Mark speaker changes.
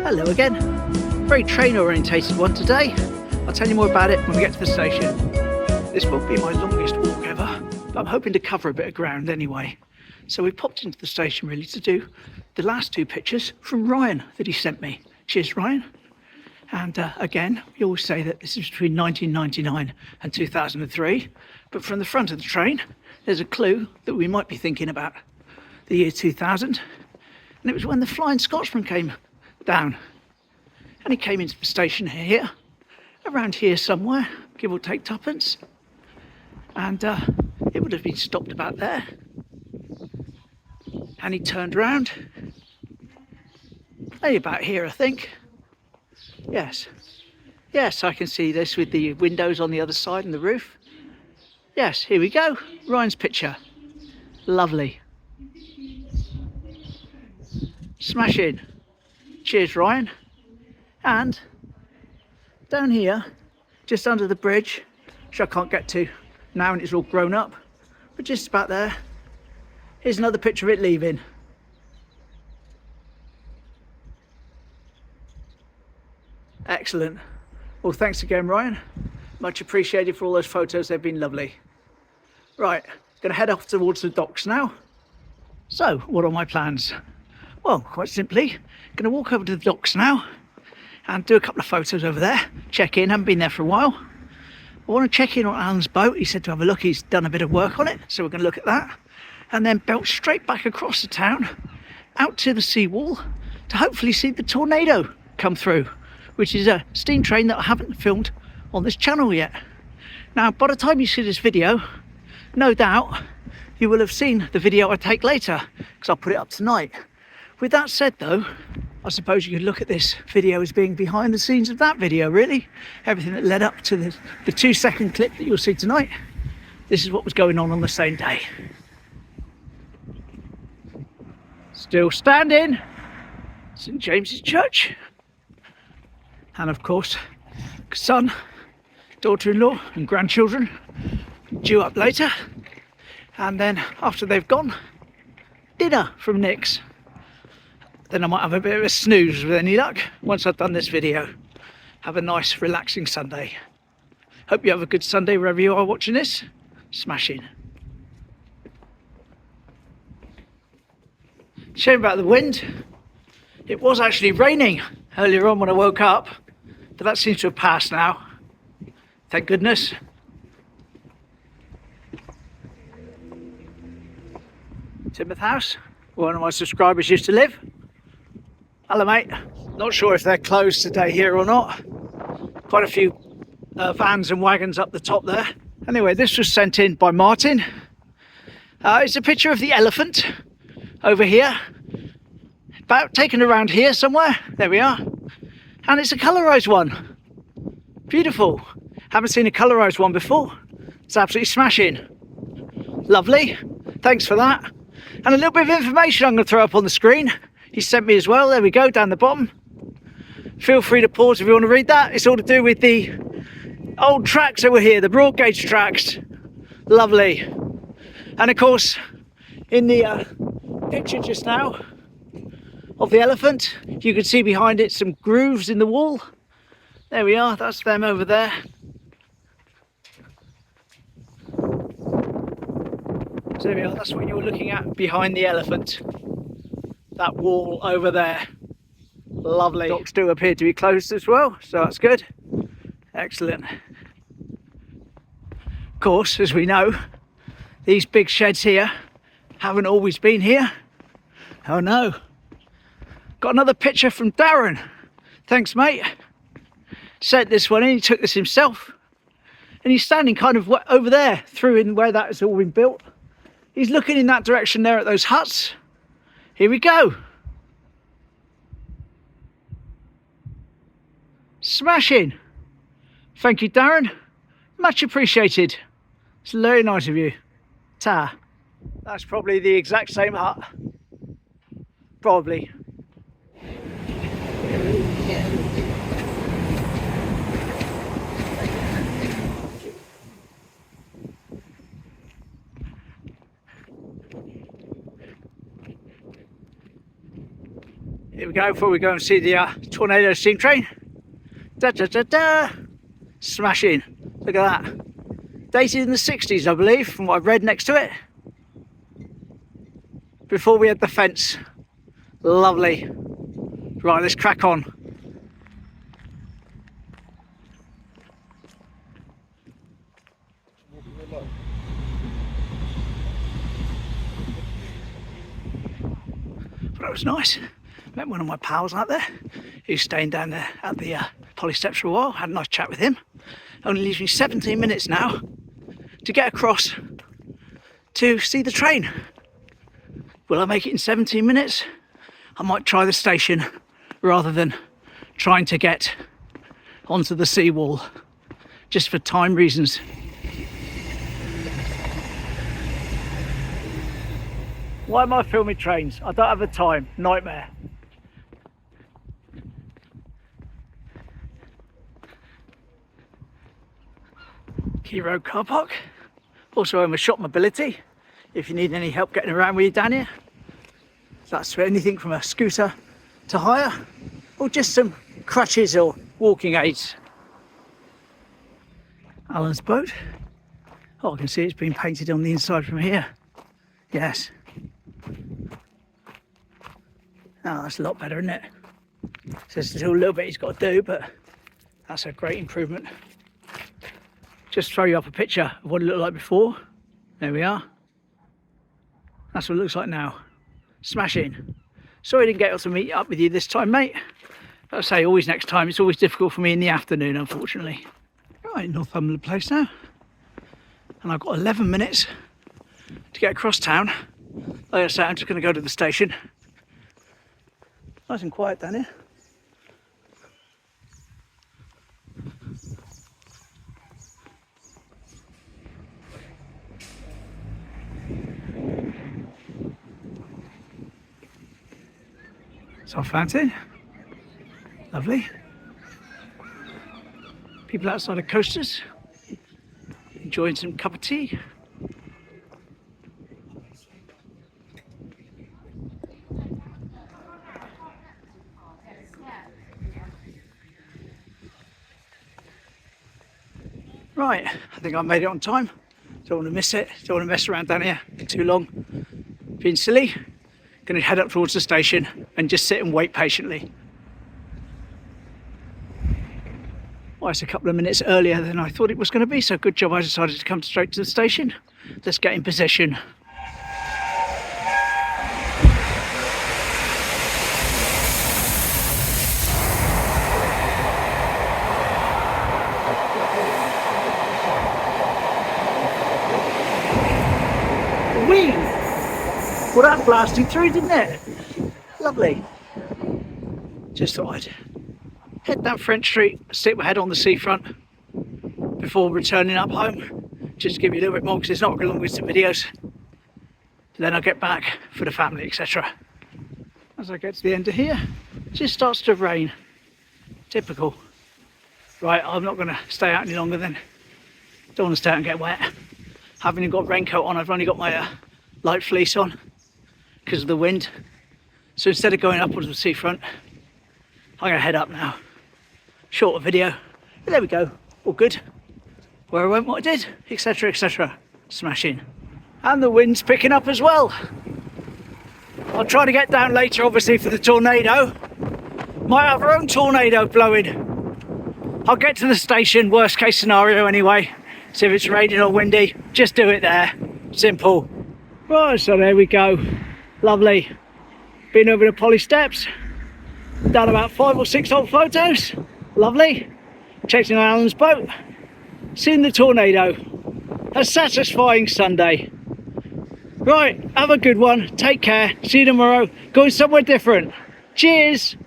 Speaker 1: Hello again. Very train orientated one today. I'll tell you more about it when we get to the station. This won't be my longest walk ever, but I'm hoping to cover a bit of ground anyway. So we popped into the station really to do the last two pictures from Ryan that he sent me. Cheers, Ryan. And again, we always say that this is between 1999 and 2003, but from the front of the train, there's a clue that we might be thinking about the year 2000. And it was when the Flying Scotsman came down. And he came into the station here, around here somewhere, give or take twopence. And it would have been stopped about there. And he turned round. Maybe about here, I think. Yes. Yes, I can see this with the windows on the other side and the roof. Yes, here we go. Ryan's picture. Lovely. Smashing. Cheers, Ryan. And down here, just under the bridge, which I can't get to now and it's all grown up, but just about there, here's another picture of it leaving. Excellent. Well, thanks again, Ryan. Much appreciated for all those photos. They've been lovely. Right, gonna head off towards the docks now. So, what are my plans? Well, quite simply, gonna walk over to the docks now and do a couple of photos over there. Check in, haven't been there for a while. I want to check in on Alan's boat. He said to have a look. He's done a bit of work on it, so we're going to look at that. And then belt straight back across the town, out to the seawall, to hopefully see the tornado come through, which is a steam train that I haven't filmed on this channel yet. Now, by the time you see this video, no doubt you will have seen the video I take later, because I'll put it up tonight. With that said though, I suppose you could look at this video as being behind the scenes of that video, really. Everything that led up to the 2-second clip that you'll see tonight. This is what was going on the same day. Still standing, St James's Church. And of course, son, daughter-in-law and grandchildren due up later. And then after they've gone, dinner from Nick's. Then I might have a bit of a snooze with any luck once I've done this video. Have a nice relaxing Sunday. Hope you have a good Sunday wherever you are watching this. Smashing. Shame about the wind. It was actually raining earlier on when I woke up, but that seems to have passed now. Thank goodness. Teignmouth House, where one of my subscribers used to live. Hello mate, not sure if they're closed today here or not. Quite a few vans and wagons up the top there. Anyway, this was sent in by Martin. It's a picture of the elephant over here, about taken around here somewhere. There we are. And it's a colorized one. Beautiful. Haven't seen a colorized one before. It's absolutely smashing. Lovely. Thanks for that. And a little bit of information I'm going to throw up on the screen. He sent me as well. There we go, down the bottom. Feel free to pause if you want to read that. It's all to do with the old tracks that were here, the broad gauge tracks. Lovely. And of course, in the picture just now of the elephant, you can see behind it some grooves in the wall. There we are, that's them over there. So there we are, that's what you were looking at behind the elephant. That wall over there. Lovely. Docks do appear to be closed as well, so that's good. Excellent. Of course, as we know, these big sheds here haven't always been here. Oh no. Got another picture from Darren. Thanks mate. Sent this one in, he took this himself. And he's standing kind of over there, through in where that has all been built. He's looking in that direction there at those huts. Here we go. Smashing. Thank you, Darren. Much appreciated. It's very nice of you. Ta. That's probably the exact same hut. Probably. Here we we go, before we go and see the tornado steam train. Da da da da! Smashing! Look at that. Dated in the 60s, I believe, from what I've read next to it. Before we had the fence. Lovely. Right, let's crack on. But it was nice. Met one of my pals out there who's staying down there at the Poly Steps for a while. Had a nice chat with him. Only leaves me 17 minutes now to get across to see the train. Will I make it in 17 minutes? I might try the station rather than trying to get onto the seawall, just for time reasons. Why am I filming trains? I don't have the time. Nightmare. Quay Road car park. Also own a Shop Mobility if you need any help getting around with you down here. That's for anything from a scooter to hire, or just some crutches or walking aids. Alan's boat. Oh, I can see it's been painted on the inside from here. Yes. Oh, that's a lot better, isn't it? So there's still a little bit he's got to do, but that's a great improvement. Just throw you up a picture of what it looked like before. There we are. That's what it looks like now. Smashing. Sorry I didn't get able to meet up with you this time, mate. But I say, always next time. It's always difficult for me in the afternoon, unfortunately. Right, Northumberland Place now. And I've got 11 minutes to get across town. Like I say, I'm just going to go to the station. Nice and quiet down here. Soft fountain, lovely. People outside of coasters, enjoying some cup of tea. Right, I think I made it on time. Don't want to miss it, don't want to mess around down here for too long. Being silly. Going to head up towards the station and just sit and wait patiently. Well, it's a couple of minutes earlier than I thought it was going to be, so good job I decided to come straight to the station. Let's get in position. Whee! Well, that blasted through, didn't it? Lovely. Just thought I'd head down French Street, stick my head on the seafront before returning up home. Just to give you a little bit more, because it's not very long with some videos. Then I'll get back for the family, etc. As I get to the end of here, it just starts to rain. Typical. Right, I'm not going to stay out any longer then. Don't want to stay out and get wet. Haven't even got a raincoat on, I've only got my light fleece on because of the wind. So instead of going upwards the seafront, I'm going to head up now. Shorter video, but there we go, all good. Where I went, what I did, etc, etc. Smashing. And the wind's picking up as well. I'll try to get down later, obviously, for the tornado. Might have our own tornado blowing. I'll get to the station, worst case scenario anyway. See if it's raining or windy, just do it there. Simple. Right, so there we go. Lovely. Been over the Poly Steps. Done about 5 or 6 old photos. Lovely. Checked in Alan's boat. Seen the tornado. A satisfying Sunday. Right, have a good one. Take care. See you tomorrow. Going somewhere different. Cheers.